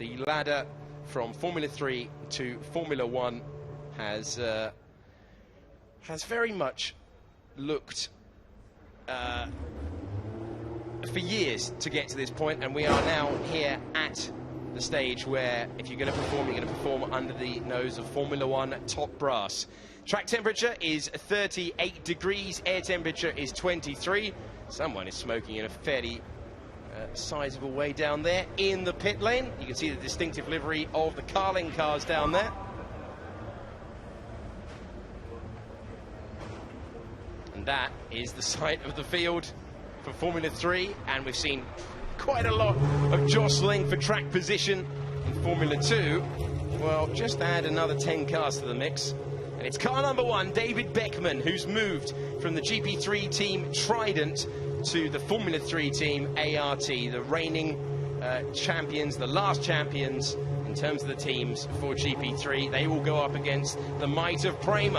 The ladder from Formula 3 to Formula 1 has very much looked for years to get to this point, and we are now here at the stage where if you're going to perform, you're going to perform under the nose of Formula 1 top brass. Track temperature is 38 degrees, air temperature is 23. Someone is smoking in a fairly sizable way down there in the pit lane. You can see the distinctive livery of the Carling cars down there. And that is the site of the field for Formula 3, and we've seen quite a lot of jostling for track position in Formula 2. Well, just add another 10 cars to the mix, and it's car number 1, David Beckman, who's moved from the GP3 team Trident to the Formula 3 team ART, the reigning champions, the last champions in terms of the teams for GP3. They will go up against the might of Prix,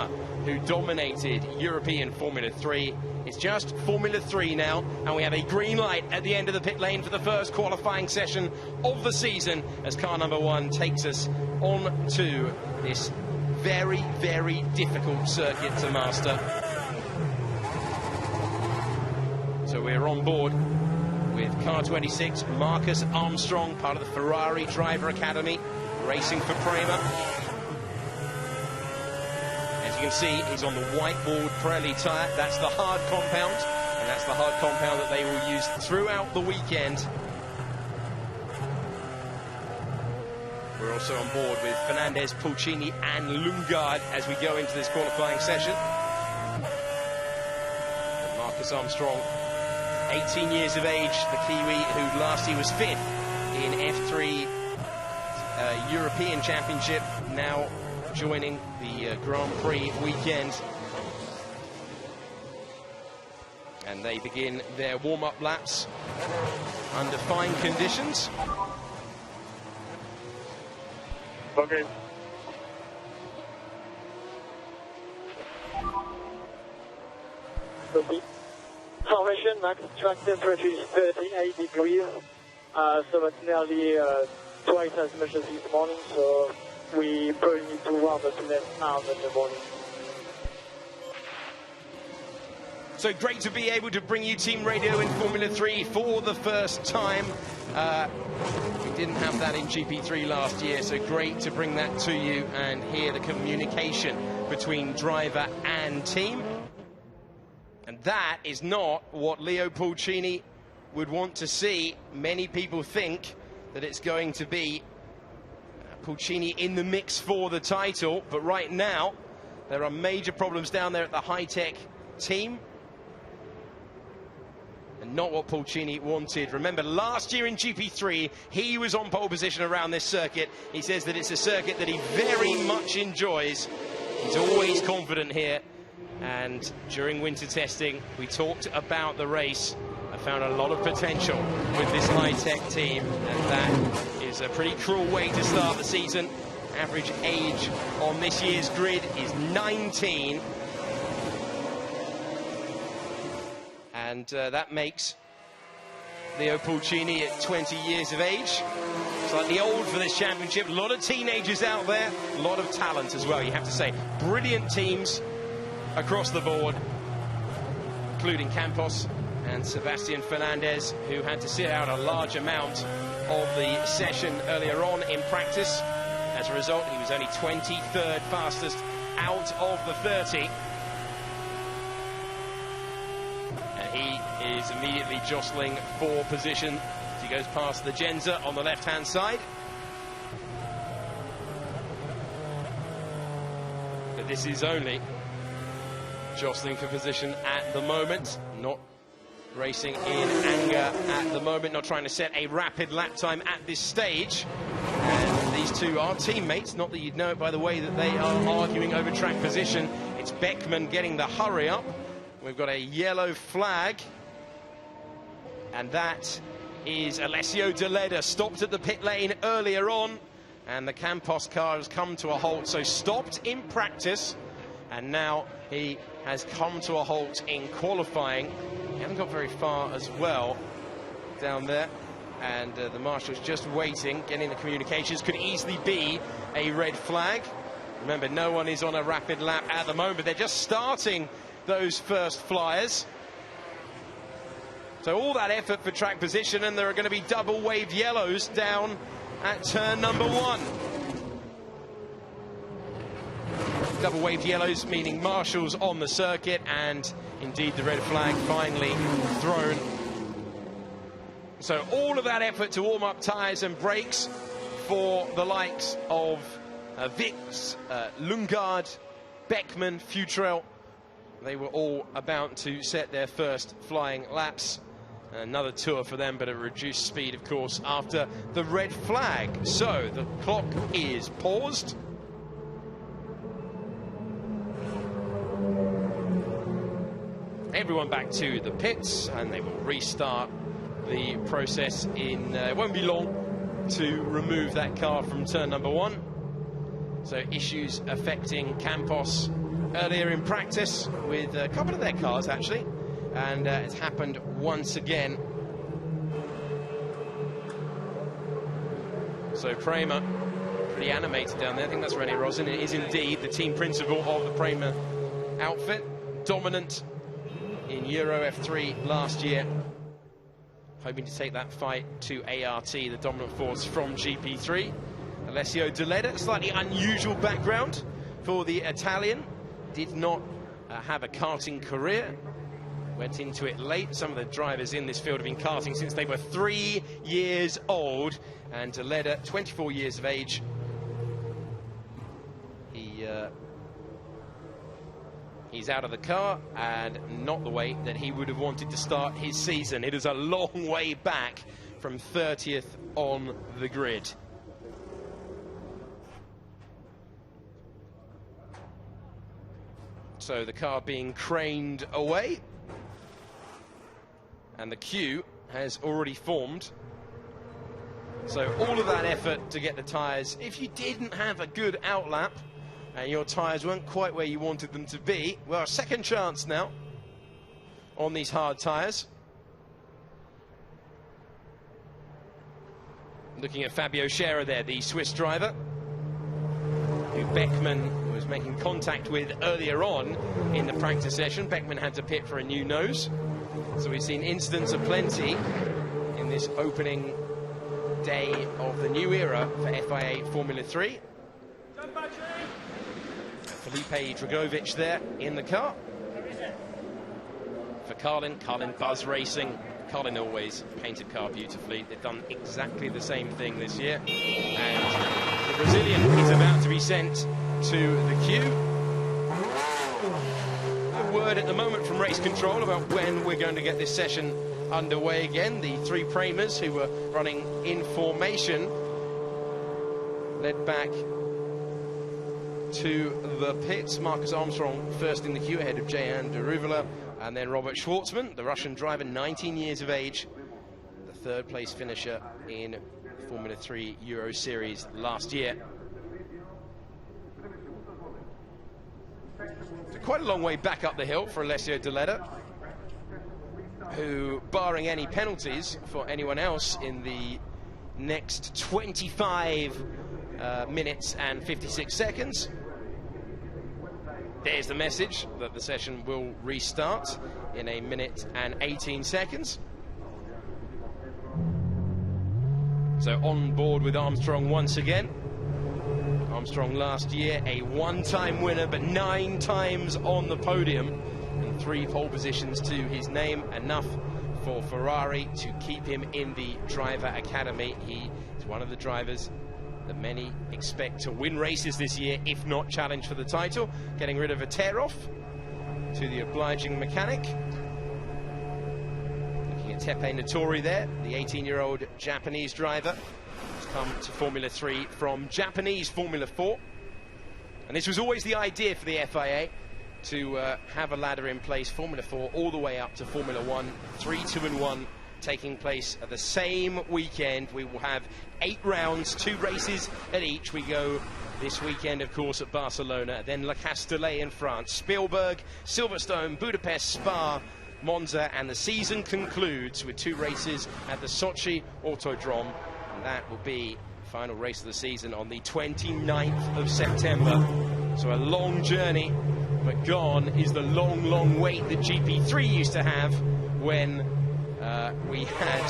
who dominated European Formula 3. It's just Formula 3 now, and we have a green light at the end of the pit lane for the first qualifying session of the season as car number 1 takes us on to this very, very difficult circuit to master. So we're on board with car 26, Marcus Armstrong, part of the Ferrari Driver Academy, racing for Prix. As you can see, he's on the whiteboard Pirelli tyre. That's the hard compound, and that's the hard compound that they will use throughout the weekend. We're also on board with Fernandez, Pulcini and Lundgaard as we go into this qualifying session. And Marcus Armstrong, 18 years of age, the Kiwi who last year was 5th in F3 European Championship, now joining the Grand Prix weekend. And they begin their warm-up laps under fine conditions. Okay. Information, max track temperature is 38 degrees, so that's nearly twice as much as this morning, so we probably need to warm up less hours in the morning. So great to be able to bring you team radio in Formula 3 for the first time. We didn't have that in GP3 last year, so great to bring that to you and hear the communication between driver and team. And that is not what Leo Pulcini would want to see. Many people think that it's going to be Pulcini in the mix for the title, but right now there are major problems down there at the high-tech team, and not what Pulcini wanted. Remember, last year in GP3, he was on pole position around this circuit. He says that it's a circuit that he very much enjoys. He's always confident here. And during winter testing, we talked about the race. I found a lot of potential with this high-tech team, and that is a pretty cruel way to start the season. Average age on this year's grid is 19. And that makes Leo Pulcini at 20 years of age. Slightly old for this championship. A lot of teenagers out there, a lot of talent as well, you have to say. Brilliant teams across the board, including Campos and Sebastian Fernandez, who had to sit out a large amount of the session earlier on in practice. As a result, he was only 23rd fastest out of the 30. And he is immediately jostling for position as he goes past the Genza on the left-hand side. But this is only jostling for position at the moment, not racing in anger at the moment, not trying to set a rapid lap time at this stage. And these two are teammates, not that you'd know it by the way that they are arguing over track position. It's Beckman getting the hurry up. We've got a yellow flag, and that is Alessio Deleda, stopped at the pit lane earlier on, and the Campos car has come to a halt, so stopped in practice, and now he has come to a halt in qualifying. He hasn't got very far as well down there. and the marshal's just waiting, getting the communications. Could easily be a red flag. Remember, no one is on a rapid lap at the moment. They're just starting those first flyers. So all that effort for track position, and there are going to be double waved yellows down at turn number 1. Double waved yellows meaning marshals on the circuit, and indeed the red flag finally thrown. So all of that effort to warm up tyres and brakes for the likes of Vix, Lundgaard, Beckman, Futrell. They were all about to set their first flying laps. Another tour for them, but at reduced speed, of course, after the red flag. So the clock is paused. Everyone back to the pits, and they will restart the process in, it won't be long to remove that car from turn number 1. So issues affecting Campos earlier in practice with a couple of their cars, actually, and it's happened once again. So Prema, pretty animated down there. I think that's René Rosen. It is indeed the team principal of the Prema outfit, dominant in Euro F3 last year, hoping to take that fight to ART, the dominant force from GP3. Alessio Deleda, slightly unusual background for the Italian, did not have a karting career, went into it late. Some of the drivers in this field have been karting since they were 3 years old, and Deleda, 24 years of age. He's out of the car, and not the way that he would have wanted to start his season. It is a long way back from 30th on the grid. So the car being craned away, and the queue has already formed. So all of that effort to get the tyres, if you didn't have a good outlap and your tyres weren't quite where you wanted them to be, well, a second chance now on these hard tyres. Looking at Fabio Scherer there, the Swiss driver, who Beckman was making contact with earlier on in the practice session. Beckman had to pit for a new nose. So we've seen incidents aplenty in this opening day of the new era for FIA Formula 3. Felipe Dragovic there in the car. For Carlin Buzz Racing. Carlin always painted car beautifully. They've done exactly the same thing this year. And the Brazilian is about to be sent to the queue. A word at the moment from race control about when we're going to get this session underway again. The 3 Premas who were running in formation led back to the pits. Marcus Armstrong first in the queue ahead of Jehan Daruvala, and then Robert Schwartzman, the Russian driver, 19 years of age, the 3rd place finisher in Formula 3 Euro Series last year. So quite a long way back up the hill for Alessio Deleda, who, barring any penalties for anyone else in the next 25 minutes and 56 seconds, there's the message that the session will restart in 1 minute and 18 seconds. So on board with Armstrong once again. Armstrong last year a 1-time winner, but 9 times on the podium and 3 pole positions to his name, enough for Ferrari to keep him in the driver academy. He is one of the drivers that many expect to win races this year, if not challenge for the title. Getting rid of a tear-off to the obliging mechanic. Looking at Tepe Natori there, the 18-year-old Japanese driver, has come to Formula 3 from Japanese Formula 4. And this was always the idea for the FIA, to have a ladder in place, Formula 4 all the way up to Formula 1, 3, 2 and 1 taking place at the same weekend. We will have 8 rounds, 2 races at each. We go this weekend, of course, at Barcelona, then Le Castellet in France, Spielberg, Silverstone, Budapest, Spa, Monza, and the season concludes with 2 races at the Sochi Autodrome, and that will be the final race of the season on the 29th of September. So a long journey, but gone is the long, long wait that GP3 used to have when we had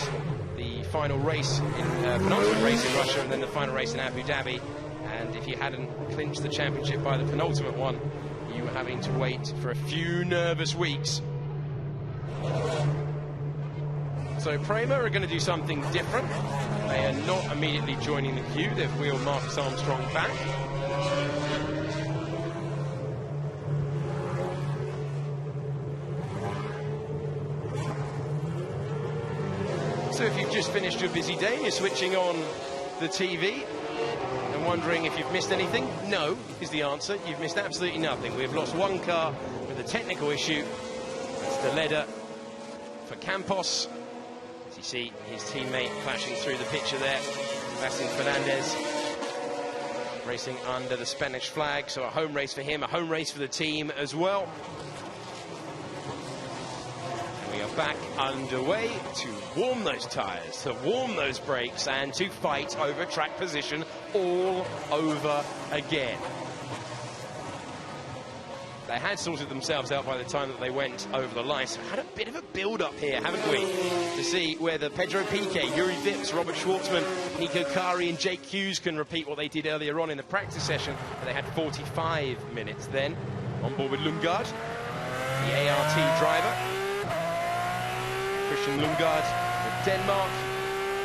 the final race, penultimate race in Russia, and then the final race in Abu Dhabi. And if you hadn't clinched the championship by the penultimate one, you were having to wait for a few nervous weeks. So Prima are going to do something different. They are not immediately joining the queue. They've wheeled Marcus Armstrong back. So if you've just finished your busy day, you're switching on the TV and wondering if you've missed anything, no is the answer. You've missed absolutely nothing. We've lost one car with a technical issue. That's the leader for Campos. As you see his teammate flashing through the picture there, Sebastian Fernandez, racing under the Spanish flag. So a home race for him, a home race for the team as well. We are back underway to warm those tyres, to warm those brakes, and to fight over track position all over again. They had sorted themselves out by the time that they went over the line, so had a bit of a build-up here, haven't we, to see whether Pedro Piquet, Yuri Vips, Robert Schwartzman, Nico Kari and Jake Hughes can repeat what they did earlier on in the practice session. But they had 45 minutes then on board with Lundgaard, the ART driver. Christian Lundgaard of Denmark,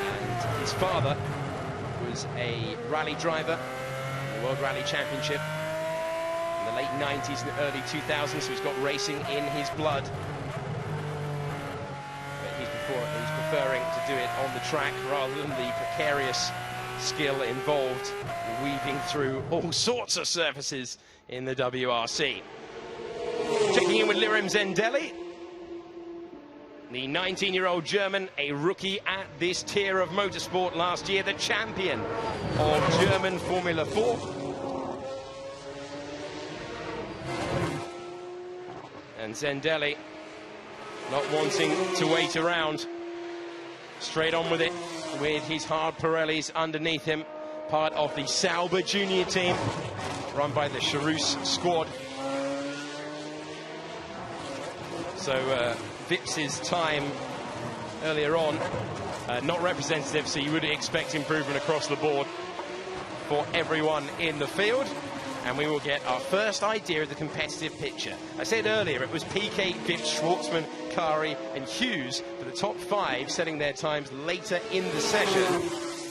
and his father was a rally driver in the World Rally Championship in the late 90s and early 2000s, so he's got racing in his blood. But he's preferring to do it on the track rather than the precarious skill involved in weaving through all sorts of surfaces in the WRC. Checking in with Lirim Zendelli, the 19-year-old German, a rookie at this tier of motorsport last year, the champion of German Formula 4. And Zendelli not wanting to wait around, straight on with it with his hard Pirellis underneath him, part of the Sauber Junior team run by the Charus squad. So Vips's time earlier on, not representative, so you would expect improvement across the board for everyone in the field. And we will get our first idea of the competitive picture. I said earlier it was Piquet, Vips, Schwartzman, Kari and Hughes for the top 5, setting their times later in the session.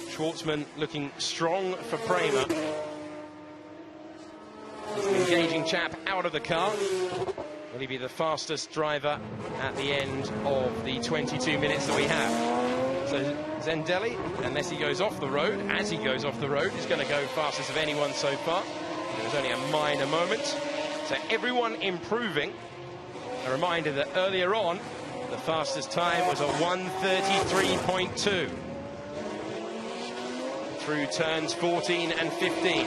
Schwartzman looking strong for Prema. He's an engaging chap out of the car. Will he be the fastest driver at the end of the 22 minutes that we have? So Zendelli, unless he goes off the road, as he goes off the road, is going to go fastest of anyone so far. It was only a minor moment. So everyone improving. A reminder that earlier on, the fastest time was a 1:33.2 through turns 14 and 15.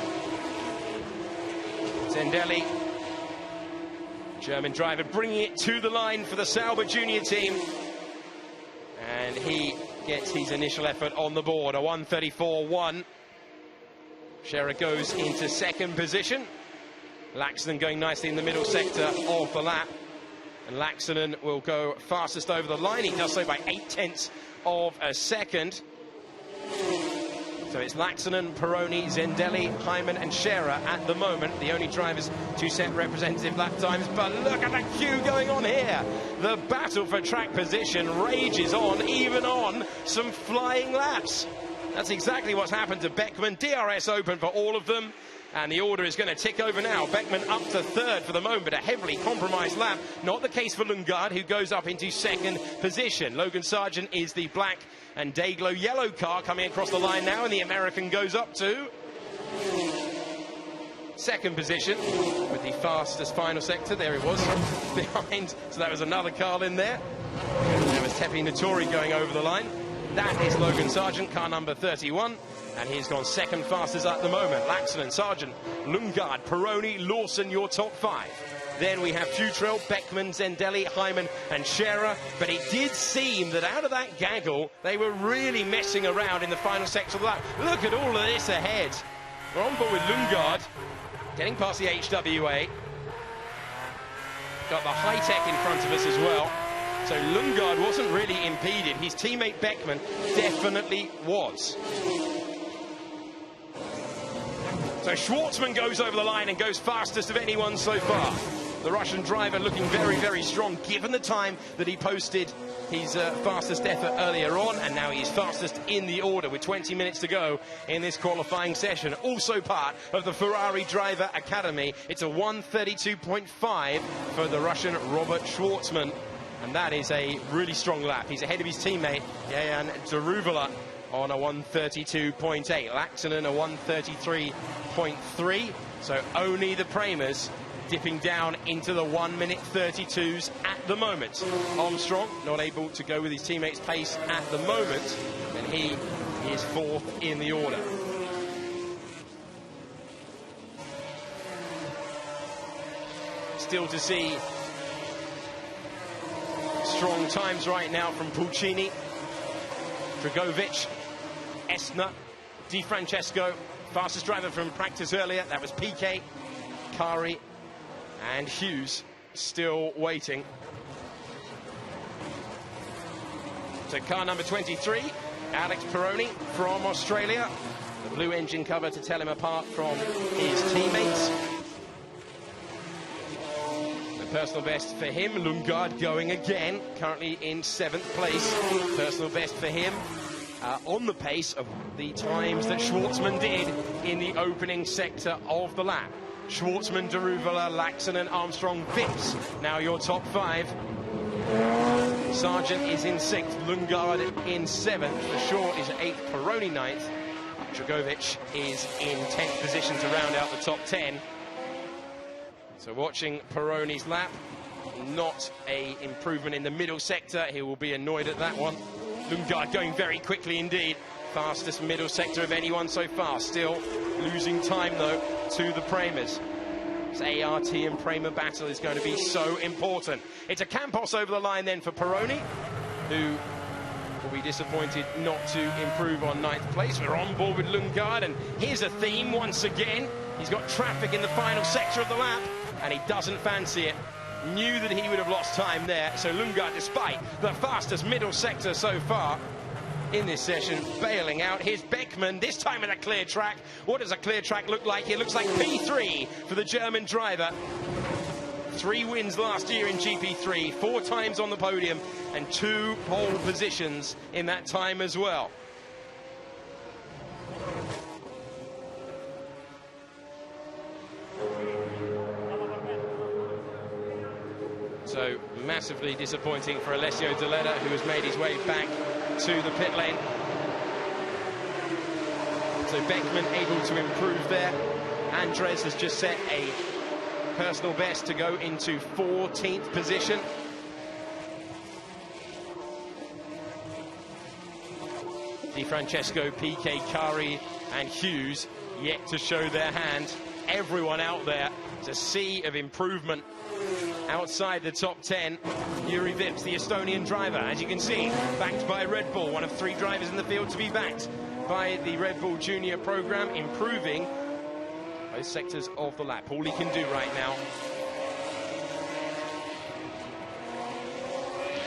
Zendelli, German driver, bringing it to the line for the Sauber Junior team. And he gets his initial effort on the board, a 1:34.1. Scherer goes into second position. Laxonen going nicely in the middle sector of the lap. And Laxonen will go fastest over the line. He does so by 0.8 of a second. So it's Laxonen, Peroni, Zendelli, Hyman and Scherer at the moment, the only drivers to set representative lap times. But look at the queue going on here. The battle for track position rages on, even on some flying laps. That's exactly what's happened to Beckman. DRS open for all of them. And the order is going to tick over now. Beckman up to third for the moment, but a heavily compromised lap. Not the case for Lundgaard, who goes up into second position. Logan Sargent is the black and Dayglow yellow car coming across the line now, and the American goes up to second position with the fastest final sector. There he was behind. So that was another car in there. There was Tepi Naturi going over the line. That is Logan Sargent, car number 31. And he's gone second fastest at the moment. Laxonen, Sargent, Lundgaard, Peroni, Lawson, your top 5. Then we have Futrell, Beckman, Zendelli, Hyman and Scherer. But it did seem that out of that gaggle, they were really messing around in the final sector of the lap. Look at all of this ahead. We're on board with Lundgaard, getting past the HWA. Got the high-tech in front of us as well. So Lundgaard wasn't really impeded. His teammate Beckman definitely was. So Schwartzman goes over the line and goes fastest of anyone so far. The Russian driver looking very, very strong, given the time that he posted his fastest effort earlier on, and now he's fastest in the order with 20 minutes to go in this qualifying session. Also part of the Ferrari Driver Academy. It's a 1:32.5 for the Russian Robert Schwartzman, and that is a really strong lap. He's ahead of his teammate Jan Daruvala on a 1:32.8. Laxonen a 1:33.3. So only the Premers dipping down into the 1:32 at the moment. Armstrong not able to go with his teammates' pace at the moment, and he is fourth in the order. Still to see strong times right now from Pulcini, Dragovic, Esner, Di Francesco, fastest driver from practice earlier, that was PK, Kari and Hughes still waiting. So car number 23, Alex Peroni from Australia. The blue engine cover to tell him apart from his teammates. The personal best for him, Lundgaard going again, currently in 7th place. Personal best for him. On the pace of the times that Schwartzman did in the opening sector of the lap. Schwartzman, Daruvala, Laxonen, Armstrong, Vips. Now your top 5. Sargent is in 6th, Lundgaard in 7th, the Short is 8th, Peroni 9th. Dragovic is in 10th position to round out the top 10. So watching Peroni's lap, not a improvement in the middle sector. He will be annoyed at that one. Lundgaard going very quickly indeed. Fastest middle sector of anyone so far. Still losing time, though, to the Premers. This ART and Prema battle is going to be so important. It's a Campos over the line then for Peroni, who will be disappointed not to improve on 9th place. We're on board with Lundgaard, and here's a theme once again. He's got traffic in the final sector of the lap, and he doesn't fancy it. Knew that he would have lost time there. So Lundgaard, despite the fastest middle sector so far in this session, bailing out. Here's Beckman, this time in a clear track. What does a clear track look like? It looks like P3 for the German driver. 3 wins last year in GP3, 4 times on the podium, and 2 pole positions in that time as well. So massively disappointing for Alessio Deletta, who has made his way back to the pit lane. So Beckman able to improve there. Andres has just set a personal best to go into 14th position. Di Francesco, PK, Kari and Hughes yet to show their hand. Everyone out there, it's a sea of improvement. Outside the top 10, Yuri Vips, the Estonian driver, as you can see, backed by Red Bull, one of 3 drivers in the field to be backed by the Red Bull Junior program, improving those sectors of the lap. All he can do right now.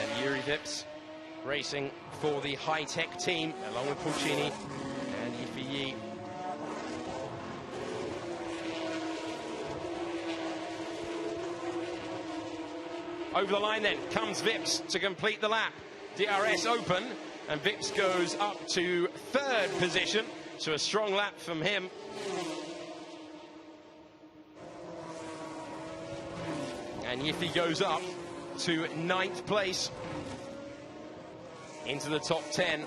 And Yuri Vips racing for the high-tech team, along with Pulcini and Yifei. Over the line then comes Vips to complete the lap. DRS open, and Vips goes up to 3rd position. So a strong lap from him. And Yifei goes up to 9th place into the top 10.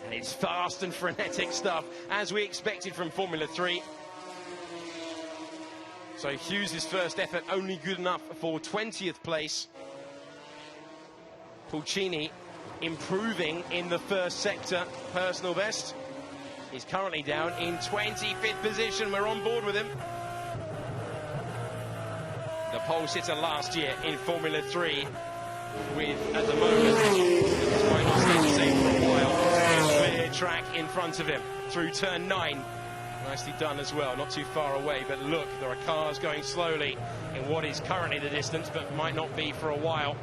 And it's fast and frenetic stuff, as we expected from Formula 3. So Hughes' first effort only good enough for 20th place. Pulcini improving in the first sector, personal best. He's currently down in 25th position. We're on board with him. the pole sitter last year in Formula 3, with, at the moment, this might not stay the same for a while, a clear track in front of him through turn 9. Nicely done as well, not too far away, but look, there are cars going slowly in what is currently the distance, but might not be for a while.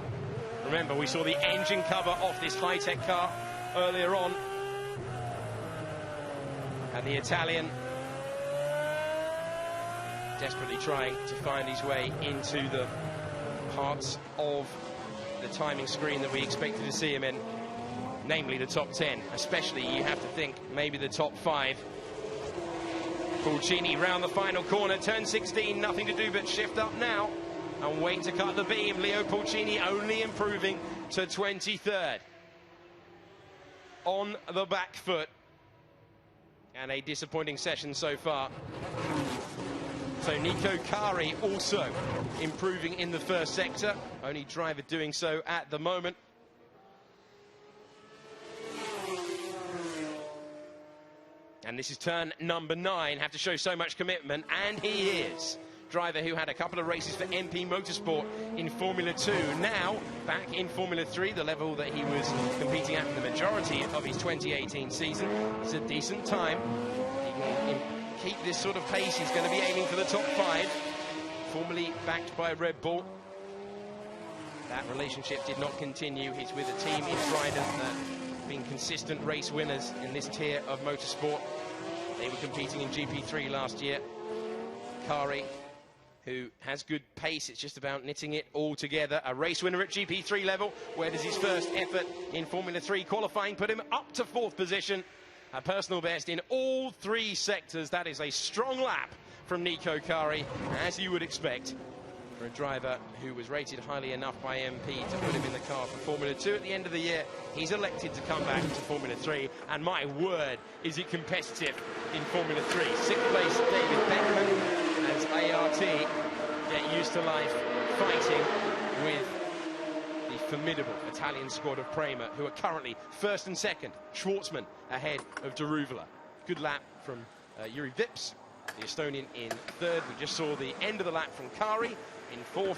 Remember, we saw the engine cover off this high-tech car earlier on. And the Italian desperately trying to find his way into the parts of the timing screen that we expected to see him in, namely the top 10, especially you have to think maybe the top 5. Pulcini round the final corner, turn 16, nothing to do but shift up now and wait to cut the beam. Leo Pulcini only improving to 23rd. On the back foot. And a disappointing session so far. So Nico Kari also improving in the first sector. Only driver doing so at the moment. And this is turn number 9. Have to show so much commitment, and he is. Driver who had a couple of races for MP Motorsport in Formula 2. Now back in Formula 3, the level that he was competing at for the majority of his 2018 season. It's a decent time. He can keep this sort of pace. He's going to be aiming for the top 5. Formerly backed by Red Bull. That relationship did not continue. He's with a team in Trident that been consistent race winners in this tier of motorsport. They were competing in GP3 last year. Kari, who has good pace, it's just about knitting it all together. A race winner at GP3 level. Where does his first effort in Formula 3 qualifying put him? Up to 4th position. A personal best in all 3 sectors. That is a strong lap from Nico Kari, as you would expect for a driver who was rated highly enough by MP to put him in the car for Formula 2 at the end of the year. He's elected to come back to Formula 3, and my word, is it competitive in Formula 3. 6th place, David Beckman, as ART get used to life fighting with the formidable Italian squad of Prima, who are currently 1st and 2nd. Schwartzman ahead of Daruvula. Good lap from Yuri Vips, the Estonian, in 3rd. We just saw the end of the lap from Kari in 4th.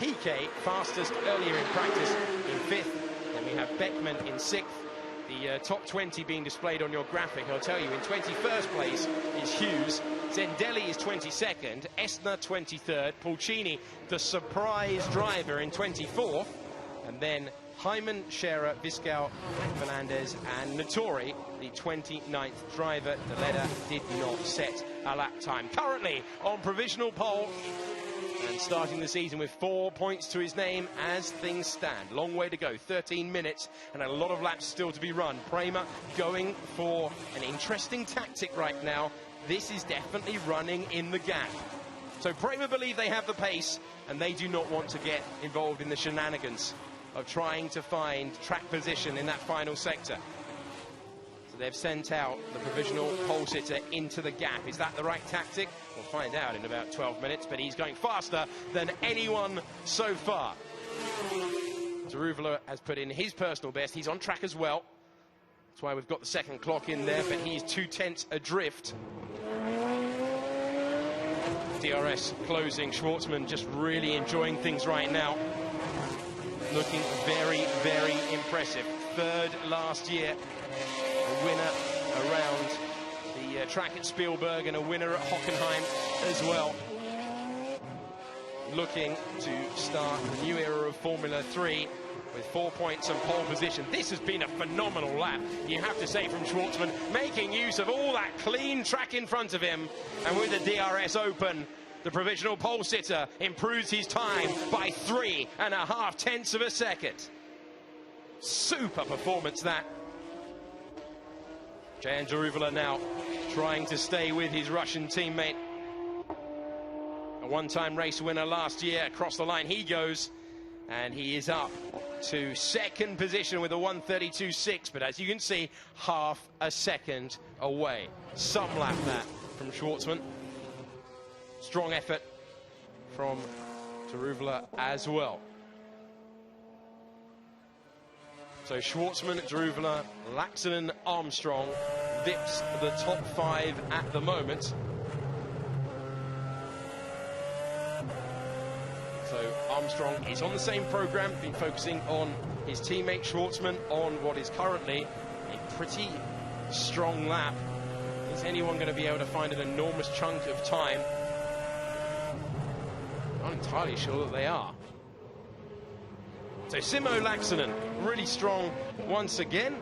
PK fastest earlier in practice in 5th. Then we have Beckman in 6th. The top 20 being displayed on your graphic. I'll tell you, in 21st place is Hughes. Zendelli is 22nd. Esner 23rd. Pulcini, the surprise driver, in 24th. And then Hyman, Scherer, Viscau, Fernandez and Nattori, the 29th driver. The leader did not set a lap time. Currently on provisional pole and starting the season with 4 points to his name as things stand. Long way to go, 13 minutes and a lot of laps still to be run. Prema going for an interesting tactic right now. This is definitely running in the gap. So Prema believe they have the pace and they do not want to get involved in the shenanigans of trying to find track position in that final sector. So they've sent out the provisional pole sitter into the gap. Is that the right tactic? We'll find out in about 12 minutes, but he's going faster than anyone so far. Daruvula has put in his personal best. He's on track as well. That's why we've got the second clock in there, but he's 2/10 adrift. DRS closing. Schwartzman just really enjoying things right now. Looking very, very impressive. 3rd last year. A winner around the track at Spielberg and a winner at Hockenheim as well. Looking to start the new era of Formula 3 with 4 points and pole position. This has been a phenomenal lap, you have to say, from Schwartzman, making use of all that clean track in front of him. And with the DRS open, the provisional pole sitter improves his time by 3.5 tenths of a second. Super performance, that. Jan Daruvula now trying to stay with his Russian teammate. A one-time race winner last year. Across the line he goes, and he is up to 2nd position with a 1:32.6, but as you can see, half a second away. Some lap that from Schwartzman. Strong effort from Daruvula as well. So Schwartzman, Daruvula, Laxonen, Armstrong, Vips the top 5 at the moment. So Armstrong is on the same program, been focusing on his teammate Schwartzman on what is currently a pretty strong lap. Is anyone going to be able to find an enormous chunk of time? Not entirely sure that they are. So Simo Laaksonen, really strong once again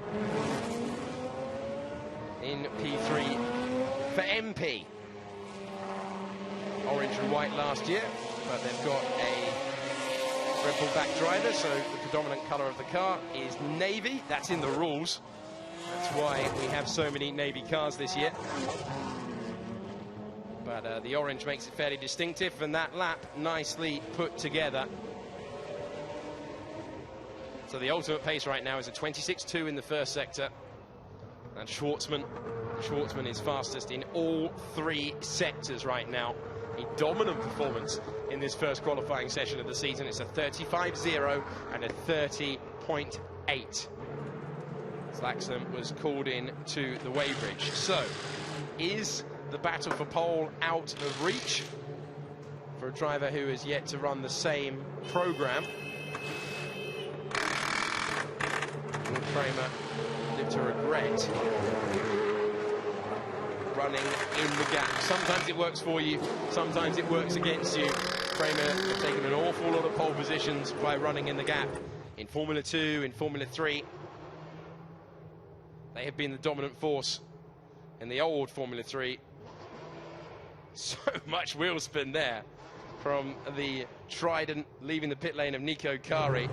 in P3 for MP. Orange and white last year, but they've got a Red Bull back driver, so the predominant colour of the car is navy. That's in the rules. That's why we have so many navy cars this year. But the orange makes it fairly distinctive, and that lap nicely put together. So the ultimate pace right now is a 26.2 in the first sector. And Schwartzman is fastest in all three sectors right now. A dominant performance in this first qualifying session of the season. It's a 35.0 and a 30.8. Laaksonen was called in to the weighbridge. So, is the battle for pole out of reach for a driver who has yet to run the same program? Will Kramer live to regret running in the gap? Sometimes it works for you, sometimes it works against you. Kramer has taken an awful lot of pole positions by running in the gap in Formula 2, in Formula 3. They have been the dominant force in the old Formula 3. So much wheel spin there from the trident leaving the pit lane of Nico Kari.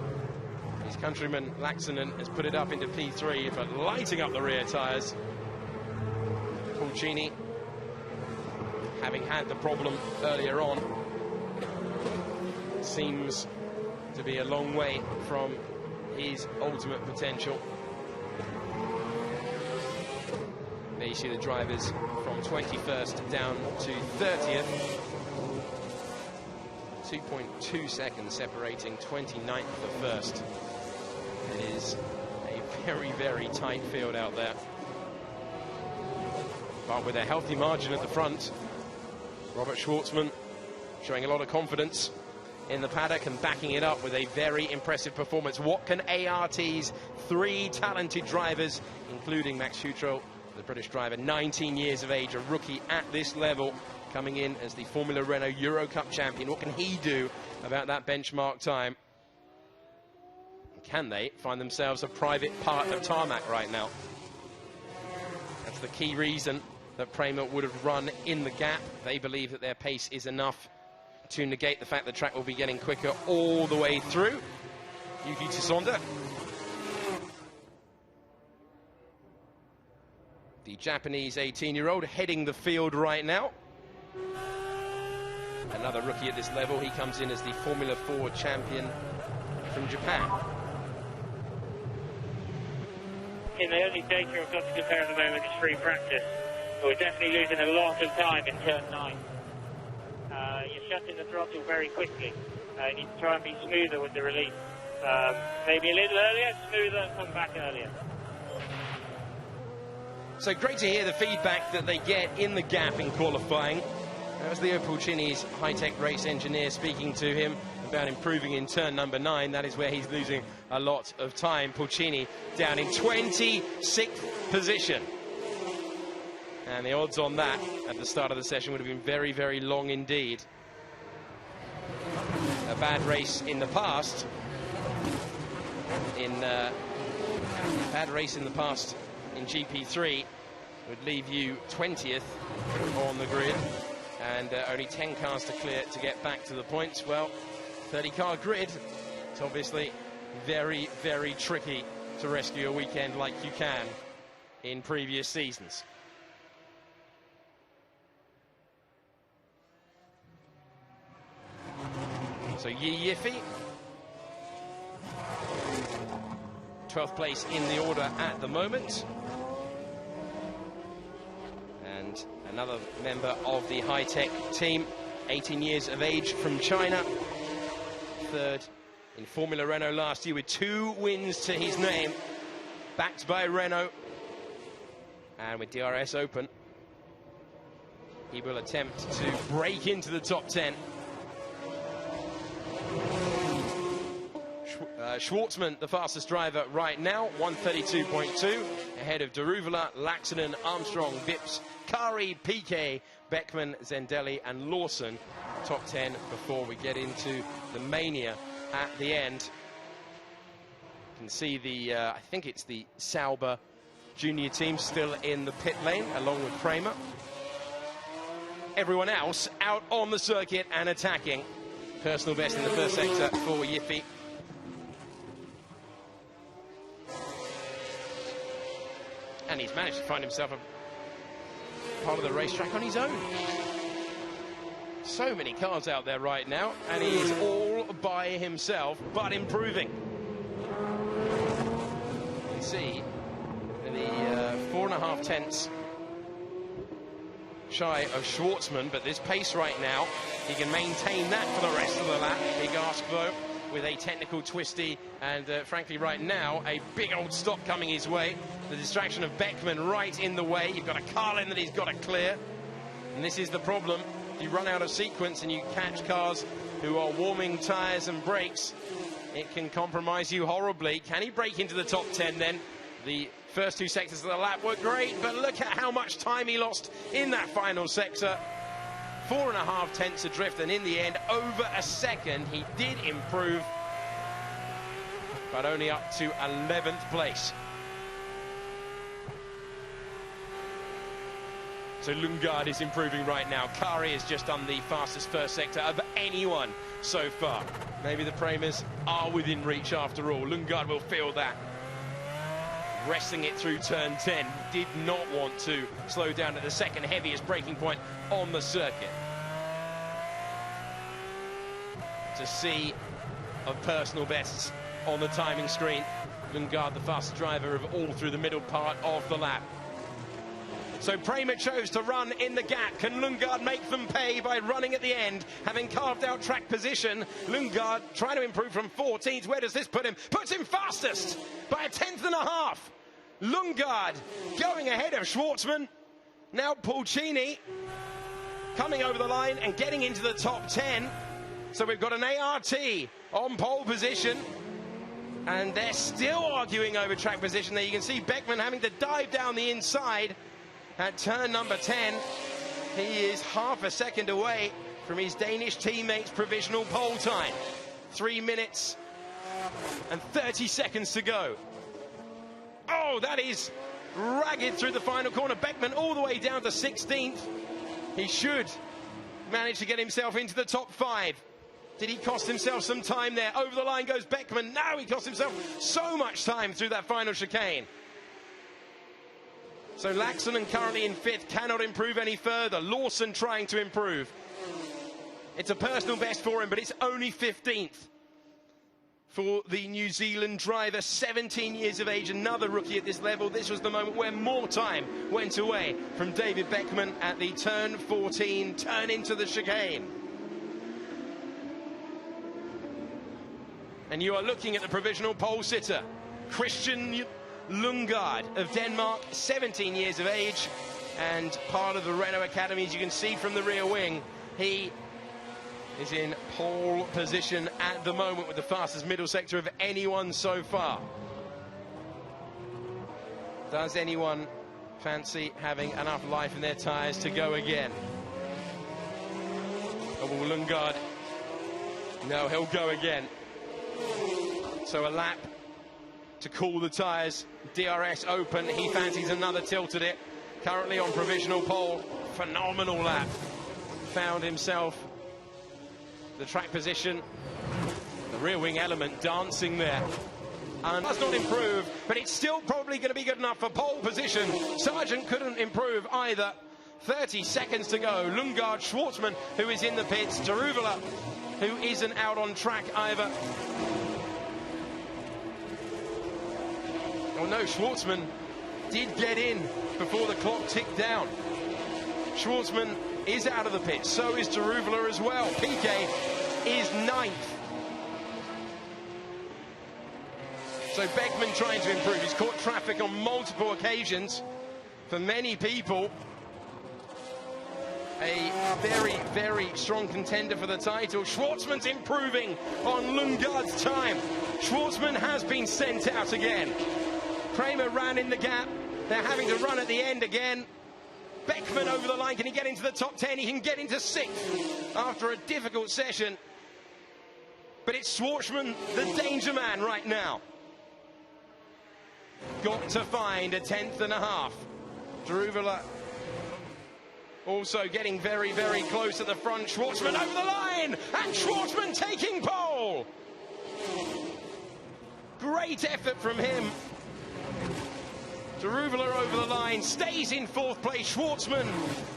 His countryman Laaksonen has put it up into P3, but lighting up the rear tyres. Pulcini, having had the problem earlier on, seems to be a long way from his ultimate potential. There you see the drivers from 21st down to 30th. 2.2 seconds separating 29th for first. It is a very, very tight field out there. But with a healthy margin at the front, Robert Schwartzman showing a lot of confidence in the paddock and backing it up with a very impressive performance. What can ART's three talented drivers, including Max Schutrell, the British driver, 19 years of age, a rookie at this level, coming in as the Formula Renault Euro Cup champion. What can he do about that benchmark time? Can they find themselves a private part of tarmac right now? That's the key reason that Prema would have run in the gap. They believe that their pace is enough to negate the fact the track will be getting quicker all the way through. Yuki Tsunoda, the Japanese 18-year-old, heading the field right now. Another rookie at this level. He comes in as the Formula 4 champion from Japan. In the only data I've got to compare at the moment is free practice. But we're definitely losing a lot of time in turn 9. You're shutting the throttle very quickly. You need to try and be smoother with the release. Maybe a little earlier, smoother, and come back earlier. So great to hear the feedback that they get in the gap in qualifying. That was Leo Pulcini's high-tech race engineer speaking to him about improving in turn number 9. That is where he's losing a lot of time. Pulcini down in 26th position. And the odds on that at the start of the session would have been very, very long indeed. A bad race in the past. In GP3 would leave you 20th on the grid, and only 10 cars to clear to get back to the points. Well, 30-car grid, it's obviously very, very tricky to rescue a weekend like you can in previous seasons. So Yi Yiffy, 12th place in the order at the moment. And another member of the high-tech team, 18 years of age from China. Third in Formula Renault last year with 2 wins to his name. Backed by Renault. And with DRS open, he will attempt to break into the top 10. Schwartzman, the fastest driver right now, 132.2, ahead of Daruvala, Laxonen, Armstrong, Vips, Kari, PK, Beckman, Zendelli and Lawson. Top 10 before we get into the mania at the end. You can see the, I think it's the Sauber junior team still in the pit lane, along with Kramer. Everyone else out on the circuit and attacking. Personal best in the first sector for Yiffy. And he's managed to find himself a part of the racetrack on his own. So many cars out there right now, and he is all by himself, but improving. You can see the 4.5 tenths shy of Schwartzman, but this pace right now, he can maintain that for the rest of the lap. Big ask though, with a technical twisty, and frankly right now, a big old stop coming his way. The distraction of Beckman right in the way. You've got a car lane that he's got to clear, and this is the problem. If you run out of sequence and you catch cars who are warming tyres and brakes, it can compromise you horribly. Can he break into the top 10 then? The first two sectors of the lap were great, but look at how much time he lost in that final sector. 4.5 tenths adrift, and in the end, over a second, he did improve, but only up to 11th place. So Lundgaard is improving right now. Kari has just done the fastest first sector of anyone so far. Maybe the Premers are within reach after all. Lundgaard will feel that. Wrestling it through turn 10. Did not want to slow down at the second heaviest braking point on the circuit. To see of personal bests on the timing screen. Lundgaard, the fastest driver of all through the middle part of the lap. So Prema chose to run in the gap. Can Lundgaard make them pay by running at the end, having carved out track position? Lundgaard trying to improve from 14th. Where does this put him? Puts him fastest by 1.5 tenths. Lundgaard going ahead of Schwartzman. Now Pulcini coming over the line and getting into the top 10. So we've got an ART on pole position, and they're still arguing over track position there. You can see Beckman having to dive down the inside at turn number 10. He is half a second away from his Danish teammate's provisional pole time. 3 minutes and 30 seconds to go. Oh, that is ragged through the final corner. Beckman all the way down to 16th. He should manage to get himself into the top 5. Did he cost himself some time there? Over the line goes Beckman. Now he cost himself so much time through that final chicane. So Laxonen currently in 5th, cannot improve any further. Lawson trying to improve. It's a personal best for him, but it's only 15th for the New Zealand driver, 17 years of age, another rookie at this level. This was the moment where more time went away from David Beckman at the turn 14, turn into the chicane. And you are looking at the provisional pole sitter, Christian Lundgaard of Denmark, 17 years of age, and part of the Renault Academy. As you can see from the rear wing, he is in pole position at the moment with the fastest middle sector of anyone so far. Does anyone fancy having enough life in their tyres to go again? Oh, will Lundgaard? No, he'll go again. So a lap to cool the tyres. DRS open. He fancies another tilt at it. Currently on provisional pole. Phenomenal lap. Found himself the track position. The rear wing element dancing there. And does not improve, but it's still probably going to be good enough for pole position. Sargent couldn't improve either. 30 seconds to go. Lundgaard, Schwartzman, who is in the pits. Daruvala, who isn't out on track either. Oh no, Schwartzman did get in before the clock ticked down. Schwartzman is out of the pit, so is Daruvala as well. PK is 9th. So Beckman trying to improve. He's caught traffic on multiple occasions. For many people, a very, very strong contender for the title. Schwartzman's improving on Lundgaard's time. Schwartzman has been sent out again. Kramer ran in the gap. They're having to run at the end again. Beckman over the line. Can he get into the top 10? He can get into 6th after a difficult session. But it's Schwartzman, the danger man right now. Got to find a 10th and a half. Druvela also getting very, very close at the front. Schwartzman over the line, and Schwartzman taking pole. Great effort from him. Druvela over the line, stays in 4th place. Schwartzman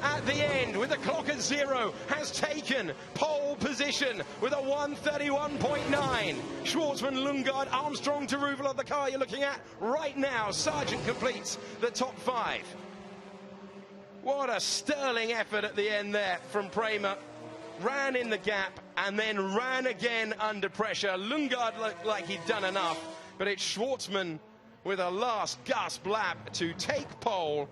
at the end with the clock at 0 has taken pole position with a 1:31.9. Schwartzman, Lundgaard, Armstrong, Druvela, the car you're looking at right now. Sargent completes the top 5. What a sterling effort at the end there from Prema. Ran in the gap and then ran again under pressure. Lundgaard looked like he'd done enough, but it's Schwartzman with a last gasp lap to take pole.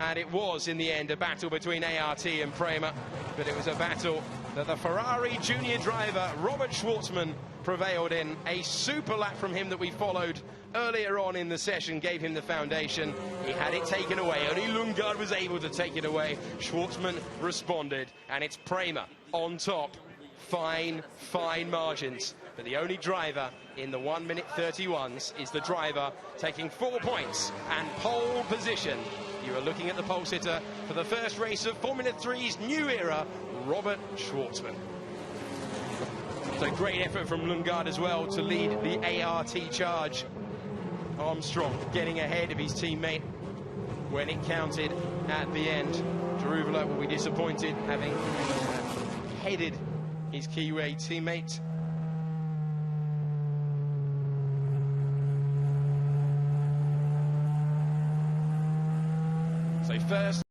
And it was, in the end, a battle between ART and Prema, but it was a battle that the Ferrari junior driver, Robert Schwartzman, prevailed in. A super lap from him that we followed earlier on in the session gave him the foundation. He had it taken away. Only Lundgaard was able to take it away. Schwartzman responded, and it's Prema on top. Fine, fine margins. But the only driver in the 1:31s is the driver taking 4 points and pole position. You are looking at the pole sitter for the first race of Formula 3's new era, Robert Schwartzman. So great effort from Lundgaard as well to lead the ART charge. Armstrong getting ahead of his teammate when it counted at the end. Druvela will be disappointed having headed his Kiwi teammate. So first